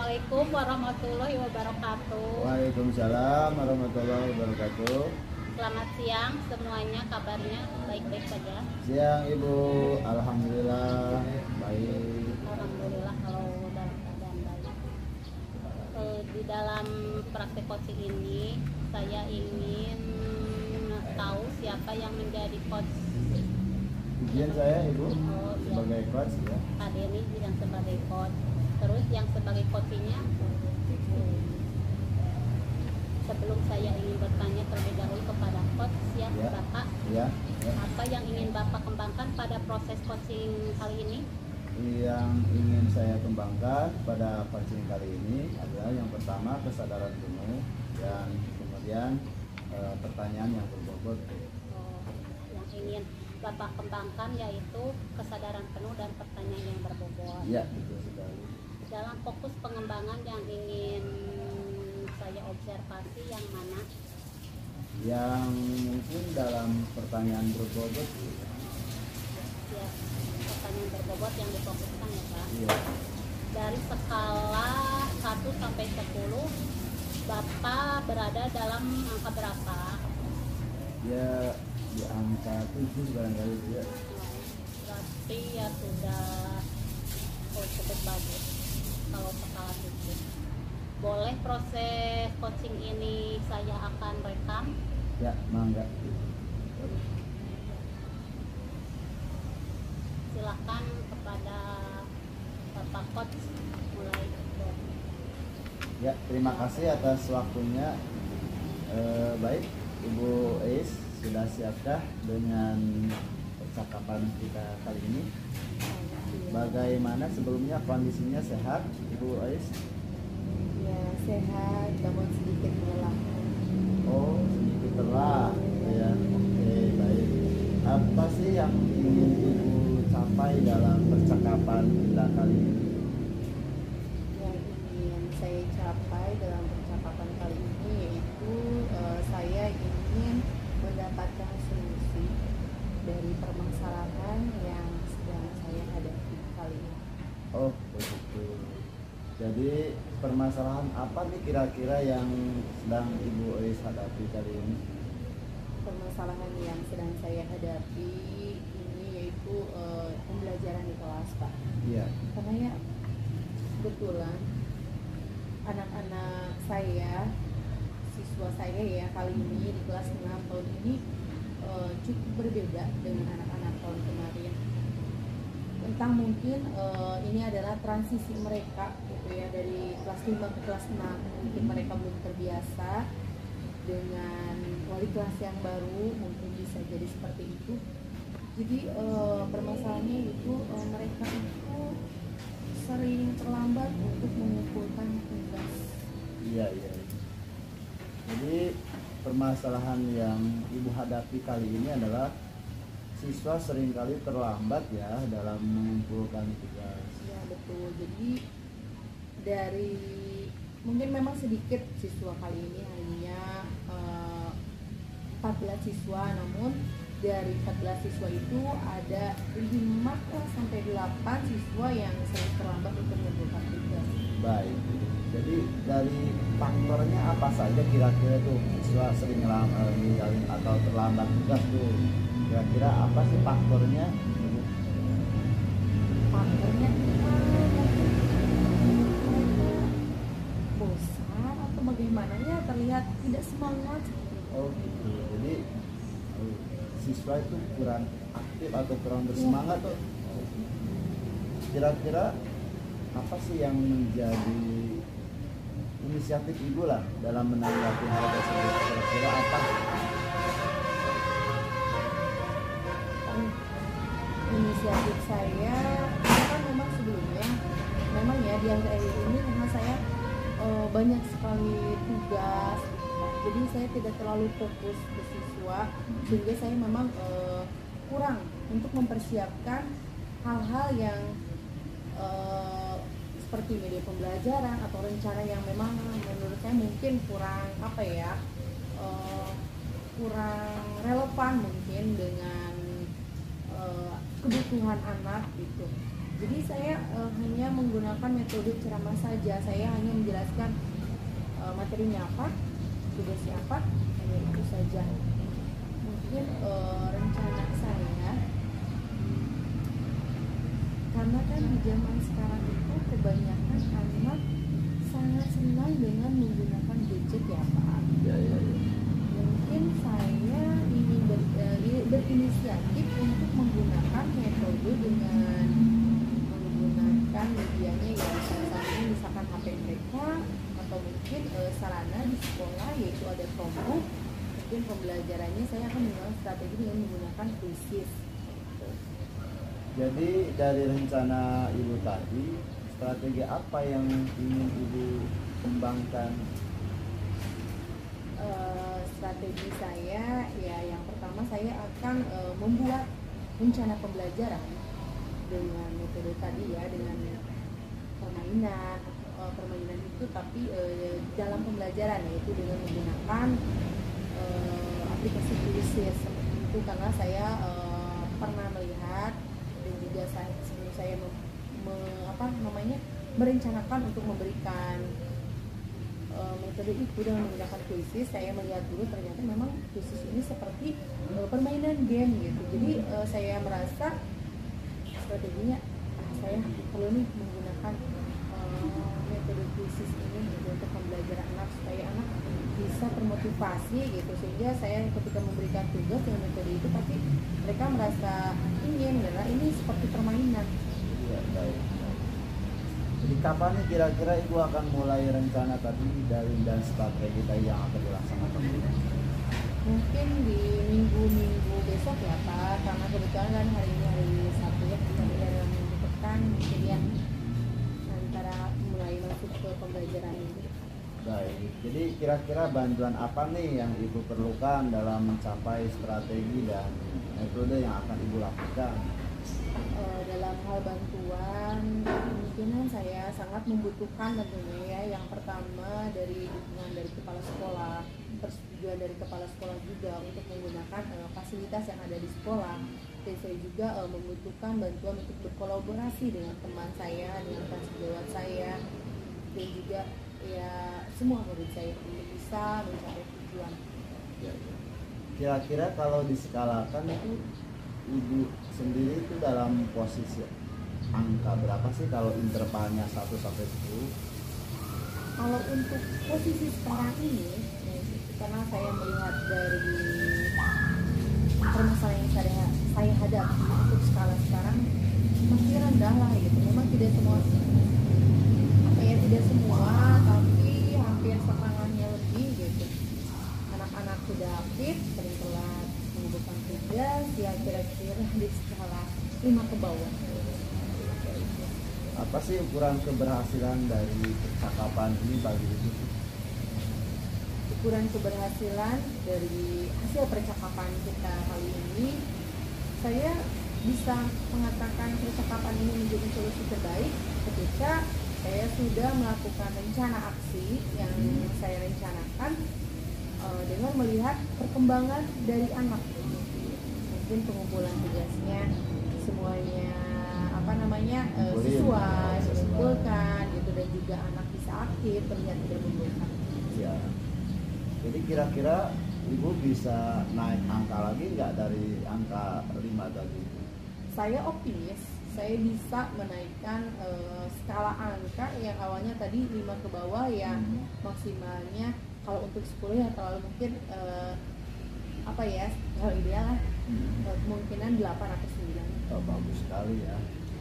Assalamualaikum warahmatullahi wabarakatuh. Waalaikumsalam warahmatullahi wabarakatuh. Selamat siang semuanya, kabarnya baik-baik saja. Siang Ibu, alhamdulillah baik. Alhamdulillah kalau dalam keadaan baik. Di dalam praktek coaching ini saya ingin tahu siapa yang menjadi coach. Izin saya Ibu Oh, iya. sebagai coach ya. Pak Denny yang sebagai coach. Terus yang sebagai coachingnya, sebelum saya ingin bertanya terlebih dahulu kepada coach ya, Ya. Bapak, Ya, ya. apa yang ingin Bapak kembangkan pada proses coaching kali ini? Yang ingin saya kembangkan pada coaching kali ini adalah yang pertama kesadaran penuh dan kemudian pertanyaan yang berbobot. Oh, yang ingin Bapak kembangkan yaitu kesadaran penuh dan pertanyaan yang berbobot. Ya, betul sekali. Dalam fokus pengembangan yang ingin saya observasi yang mana? Yang mungkin dalam pertanyaan berbobot Ya, pertanyaan berbobot yang difokuskan ya Pak. ya, Dari skala 1 sampai 10, Bapak berada dalam angka berapa? ya di angka 7 barangkali ya. Berarti ya sudah cukup bagus kalau skala 7. Boleh proses coaching ini saya akan rekam. Ya, mangga. Silakan kepada Bapak Coach mulai. Ya, terima kasih atas waktunya. Baik, Ibu Ais, sudah siapkah dengan percakapan kita kali ini? Bagaimana sebelumnya kondisinya sehat, Ibu Ais? Ya, sehat, namun sedikit melelahkan. Oh, sedikit lelah, ya. Oke, baik. Apa sih yang ingin Ibu capai dalam percakapan kita kali ini? Yang ingin saya capai dalam percakapan kali ini yaitu saya ingin mendapatkan solusi dari permasalahan yang sedang saya hadapi kali ini. Oh, begitu. Jadi permasalahan apa nih kira-kira yang sedang Ibu Ais hadapi kali ini? Permasalahan yang sedang saya hadapi ini yaitu pembelajaran di kelas, Pak. Iya. Karena ya kebetulan anak-anak saya, siswa saya ya kali ini di kelas 6 tahun ini cukup berbeda dengan anak-anak tahun kemarin. Tentang mungkin ini adalah transisi mereka gitu ya, dari kelas 5 ke kelas 6. Mungkin mereka belum terbiasa dengan wali kelas yang baru, mungkin bisa jadi seperti itu. Jadi permasalahannya itu mereka itu sering terlambat untuk mengumpulkan tugas. Iya, iya. Jadi permasalahan yang Ibu hadapi kali ini adalah siswa seringkali terlambat ya dalam mengumpulkan tugas. Ya betul. Jadi dari mungkin memang sedikit siswa kali ini hanya 14 siswa, namun dari 14 siswa itu ada 5 sampai 8 siswa yang sering terlambat untuk mengumpulkan tugas. Baik. Jadi dari faktornya apa saja kira-kira tuh siswa sering ninggalin atau terlambat tugas tuh? Kira-kira apa sih faktornya? Faktornya mereka bosan atau bagaimana ya, terlihat tidak semangat. Oh gitu. Jadi siswa itu kurang aktif atau kurang bersemangat tuh. Kira-kira apa sih yang menjadi inisiatif Ibu lah dalam menanggapi hal tersebut? Kira-kira apa? Inisiatif saya kan memang sebelumnya memang ya di akhir ini karena saya banyak sekali tugas, jadi saya tidak terlalu fokus ke siswa, sehingga saya memang kurang untuk mempersiapkan hal-hal yang seperti media pembelajaran atau rencana yang memang menurut saya mungkin kurang apa ya, kurang relevan mungkin dengan kebutuhan anak gitu. Jadi saya hanya menggunakan menggunakan metode ceramah saja. Saya hanya menjelaskan materinya apa, tugasnya apa, hanya itu saja. Mungkin rencana saya, karena kan di zaman sekarang itu kebanyakan anak sangat senang dengan menggunakan gadget ya Pak. Ya. Mungkin saya ingin berinisiatif untuk menggunakan metode dengan menggunakan medianya ya salah satunya misalkan HP mereka, atau mungkin sarana di sekolah yaitu ada Chromebook. Mungkin pembelajarannya saya akan menggunakan strategi dengan menggunakan krisis. Jadi dari rencana Ibu tadi, strategi apa yang ingin Ibu kembangkan? Strategi saya ya yang pertama saya akan membuat rencana pembelajaran dengan metode tadi ya, dengan permainan itu tapi dalam pembelajaran, yaitu dengan menggunakan aplikasi krisis seperti itu, karena saya pernah melihat dan juga sebelum saya merencanakan untuk memberikan metode itu dengan menggunakan krisis, saya melihat dulu ternyata memang krisis ini seperti permainan game gitu. Jadi saya merasa strateginya saya perlu nih menggunakan metode krisis ini gitu, untuk pembelajaran anak supaya anak bisa termotivasi gitu, sehingga saya ketika memberikan tugas dengan metode itu tapi mereka merasa ingin karena ini seperti permainan. Ya, baik. Jadi kapan nih kira-kira Ibu akan mulai rencana tadi dan strategi tadi yang akan dilaksanakan? Mungkin di minggu-minggu besok ya Pak, karena kebetulan kan hari ini hari Sabtu ya, hari dalam minggu pekan, kemudian antara mulai masuk ke pembelajaran ini. Baik, jadi kira-kira bantuan apa nih yang Ibu perlukan dalam mencapai strategi dan metode yang akan Ibu lakukan? Dalam hal bantuan, kemungkinan saya sangat membutuhkan tentunya ya. Yang pertama dari dukungan dari kepala sekolah, persetujuan dari kepala sekolah juga untuk menggunakan fasilitas yang ada di sekolah. Dan saya juga membutuhkan bantuan untuk berkolaborasi dengan teman saya, dengan kelas sejawat saya, dan juga ya semua murid saya untuk bisa mencapai tujuan. Ya. Kira-kira kalau diskalakan itu Ibu sendiri itu dalam posisi angka berapa sih kalau intervalnya 1 sampai 10? Kalau untuk posisi sekarang ini, karena saya melihat dari permasalahan yang saya hadapi untuk skala sekarang masih rendah lah gitu. Memang tidak semua tidak semua, tapi hampir setengahnya lebih gitu. Anak-anak sudah aktif, sering telat mengumpulkan tugas, ya kira-kira di skala 5 ke bawah. Apa sih ukuran keberhasilan dari percakapan ini bagi Ibu? Ukuran keberhasilan dari hasil percakapan kita kali ini, saya bisa mengatakan percakapan ini menjadi solusi terbaik ketika saya sudah melakukan rencana aksi yang saya rencanakan dengan melihat perkembangan dari anak. Mungkin pengumpulan tugasnya semuanya sesuai, mengumpulkan gitu, dan juga anak bisa aktif, terlihat tidak membosankan. Ya. Jadi kira-kira Ibu bisa naik angka lagi nggak dari angka 5 tadi? Saya optimis saya bisa menaikkan skala angka yang awalnya tadi 5 ke bawah yang maksimalnya kalau untuk 10 ya terlalu mungkin kalau ideal lah kemungkinan 8 atau 9. Oh, bagus sekali ya.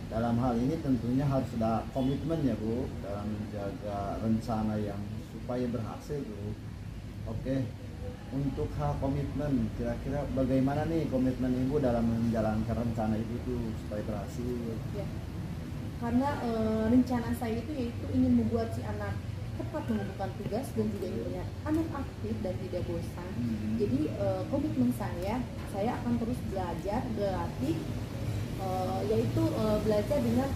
Dalam hal ini tentunya harus ada komitmen ya Bu dalam menjaga rencana yang supaya berhasil Bu. Oke, untuk hal komitmen, kira-kira bagaimana nih komitmen Ibu dalam menjalankan rencana Ibu tuh supaya berhasil? Ya, karena rencana saya itu yaitu ingin membuat si anak tepat mengumpulkan tugas dan juga ingin anak aktif dan tidak bosan. Jadi komitmen saya akan terus belajar, berlatih, yaitu belajar dengan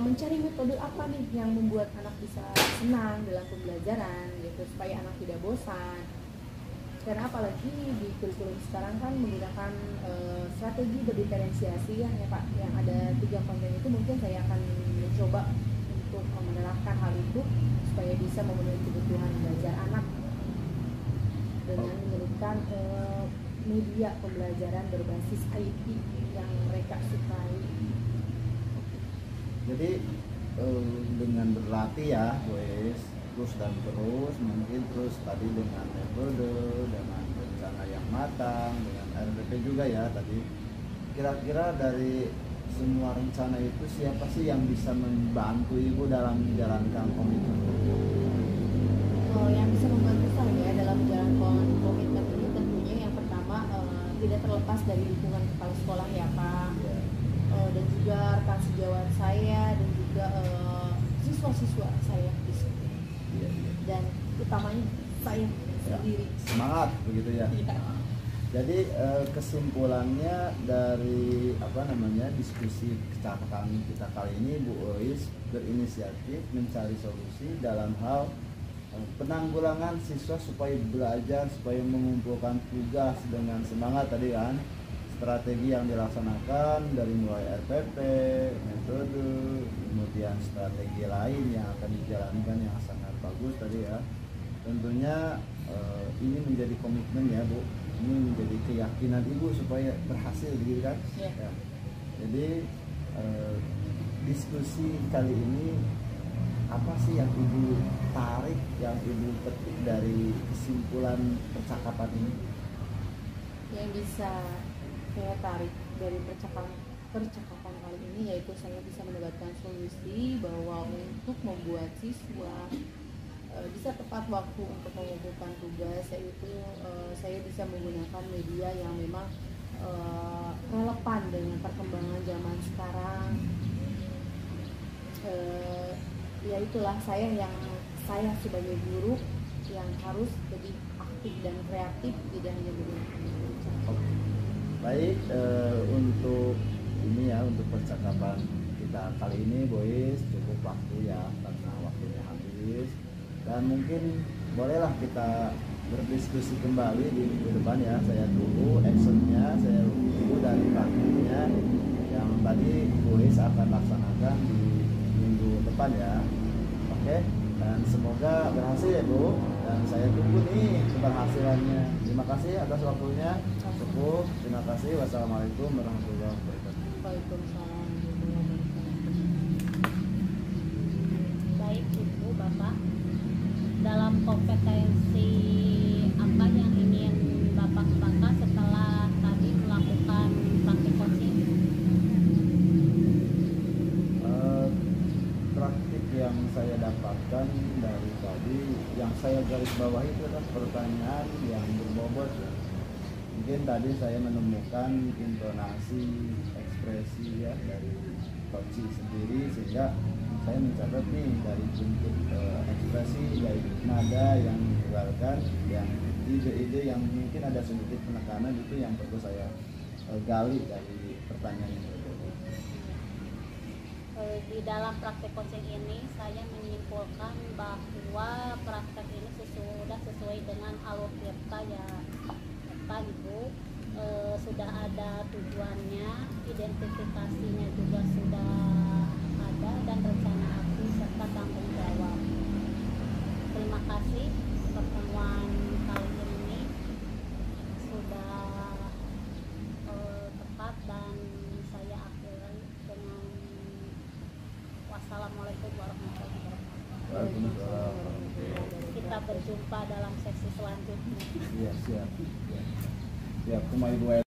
mencari metode apa nih yang membuat anak bisa senang dalam pembelajaran gitu, supaya anak tidak bosan. Karena apalagi di kurikulum sekarang kan menggunakan strategi berdiferensiasi ya Pak, yang ada 3 konten itu. Mungkin saya akan mencoba untuk menerapkan hal itu supaya bisa memenuhi kebutuhan belajar anak dengan menyelipkan media pembelajaran berbasis IT yang mereka sukai. Jadi dengan berlatih ya guys, terus dan terus, mungkin terus tadi dengan metode, dengan rencana yang matang, dengan RPP juga ya tadi. Kira-kira dari semua rencana itu siapa sih yang bisa membantu Ibu dalam menjalankan komitmen? Yang bisa membantu saya dalam menjalankan komitmen ini tentunya yang pertama tidak terlepas dari dukungan kepala sekolah ya Pak, dan juga rekan sejawat saya dan juga siswa-siswa saya di sini. Dan utamanya saya sendiri. Semangat begitu ya. Jadi kesimpulannya dari diskusi kecakapan kita kali ini, Bu Ois berinisiatif mencari solusi dalam hal penanggulangan siswa supaya belajar, supaya mengumpulkan tugas dengan semangat tadi kan. Strategi yang dilaksanakan dari mulai RPP, metode, kemudian strategi lain yang akan dijalankan yang sangat bagus tadi ya. Tentunya ini menjadi komitmen ya Bu, ini menjadi keyakinan Ibu supaya berhasil gitu kan. Ya. Jadi diskusi kali ini apa sih yang Ibu tarik, yang Ibu petik dari kesimpulan percakapan ini? Yang bisa saya tarik dari percakapan kali ini yaitu saya bisa mendapatkan solusi bahwa untuk membuat siswa bisa tepat waktu untuk mengumpulkan tugas, yaitu saya bisa menggunakan media yang memang relevan dengan perkembangan zaman sekarang. Ya itulah saya sebagai guru yang harus lebih aktif dan kreatif, tidak hanya menggunakan media. Baik, untuk ini ya, untuk percakapan kita kali ini boys cukup waktu ya, karena waktunya habis. Dan mungkin bolehlah kita berdiskusi kembali di minggu depan ya. Saya tunggu actionnya, saya tunggu dari praktiknya yang tadi boys akan laksanakan di minggu depan ya. Oke, dan semoga berhasil ya Bu. Dan saya tunggu nih keberhasilannya. Terima kasih atas waktunya. Cukup, terima kasih. Wassalamualaikum warahmatullahi wabarakatuh. Waalaikumsalam. Baik Ibu Bapak, dalam kompetensi apa yang ingin Bapak kembangkan setelah tadi melakukan praktik coaching? Praktik yang saya dapatkan dari tadi, yang saya garis bawahi itu adalah pertanyaan yang berbobot ya. Mungkin tadi saya menemukan intonasi, ekspresi ya dari coaching sendiri, sehingga saya mencatat nih dari bentuk ekspresi, dari nada yang dikeluarkan, yang ide-ide yang mungkin ada sedikit penekanan itu yang perlu saya gali dari pertanyaan yang berbeda. Di dalam praktek coaching ini saya menyimpulkan bahwa praktek ini sudah sesuai dengan alur tirta ya Pak Ibu. Sudah ada tujuannya, identifikasinya juga sudah ada, dan rencana aksi serta tanggung jawab. Terima kasih, pertemuan kali ini sudah tepat dan saya akhiri dengan wassalamualaikum warahmatullahi wabarakatuh. Waalaikumsalam. Kita berjumpa dalam sesi selanjutnya. Iya, siap. Siap, Ibu.